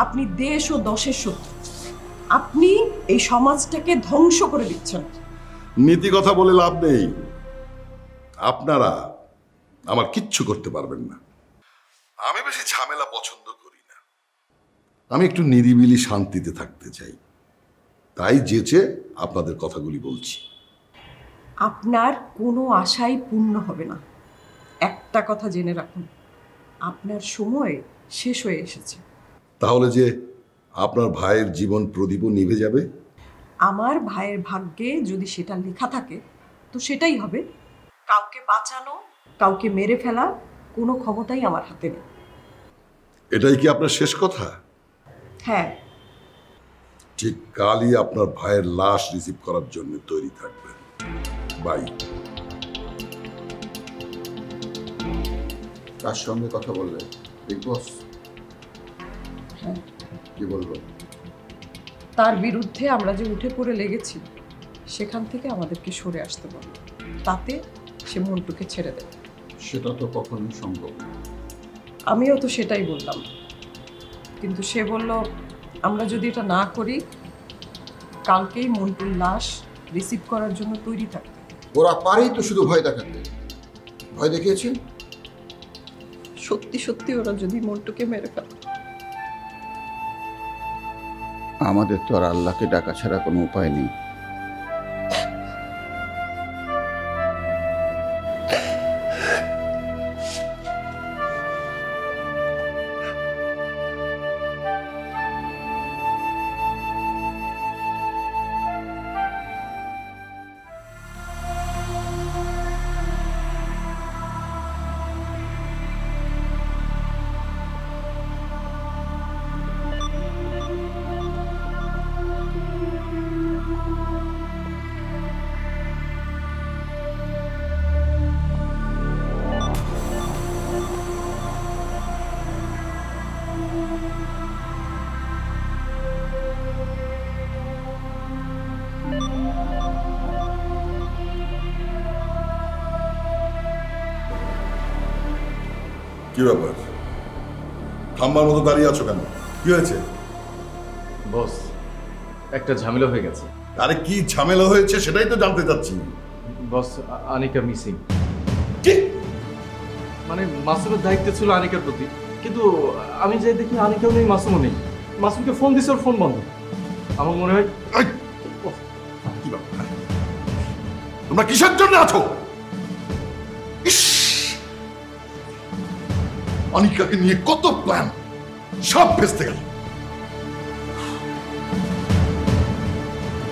আপনি দেশ ও দশের শত্রু। আপনি এই সমাজটাকে ধ্বংস করে দিচ্ছেন। নীতি কথা বলে লাভ নেই। আপনারা আমার কিচ্ছু করতে পারবেন না। আমি বেশি ঝামেলা পছন্দ করি না। আমি একটু নিরিবিলি শান্তিতে থাকতে চাই, তাই যেচে আপনাদের কথাগুলি বলছি। আপনার কোনো আশাই পূর্ণ হবে না। একটা কথা জেনে রাখুন, আপনার সময় শেষ হয়ে এসেছে। তাহলে যে আপনার ভাইয়ের জীবন প্রদীপও নিভে যাবে? আমার ভাইয়ের ভাগ্যে যদি সেটা লেখা থাকে তো সেটাই হবে। কাউকে বাঁচানো, কাউকে মেরে ফেলা কোনো ক্ষমতাই আমার হাতে নেই। এটাই কি আপনার শেষ কথা? হ্যাঁ। ঠিক কালই আপনার ভাইয়ের লাশ রিসিভ করার জন্য তৈরি থাকবেন। বাই। কার সঙ্গে কথা বললে? বিগ বস? হ্যাঁ। কি বলবো? তার বিরুদ্ধে আমরা যে উঠে পড়ে লেগেছি সেখান থেকে আমাদেরকে সরে আসতে বলল, তাতে সে মন্টুকে ছেড়ে দেবে। সেটা তো কখনোই সম্ভব না। আমিও তো সেটাই বললাম, কিন্তু সে বলল আমরা যদি এটা না করি কালকেই মন্টুর লাশ রিসিভ করার জন্য তৈরি থাকবে। ওরা পারেই তো শুধু ভয় দেখাতে। ভয় দেখিয়েছেন? সত্যি সত্যি ওরা যদি মন্টুকে মেরে ফেলে? আমাদের তো আর আল্লাহকে ডাকা ছাড়া কোনো উপায় নেই। কি ব্যাপার? থাম্বার মতো দাঁড়িয়ে আছো কেন? কি হয়েছে? বস, একটা ঝামেলা হয়ে গেছে। আরে কি ঝামেলা হয়েছে সেটাই তো জানতে চাচ্ছি। বস, আনিকা মিসিং। কি? মানে মাসুমের দায়িত্ব ছিল আনিকার প্রতি, কিন্তু আমি যাই দেখি আনিকাও নেই, মাসুমও নেই। মাসুমকে ফোন দিছে, ওর ফোন বন্ধ। আমার মনে হয় কি ব্যাপার? তোমরা কিসের জন্য আছো? অনিকাকে নিয়ে কত প্ল্যান, সব ভেস্তে গেল।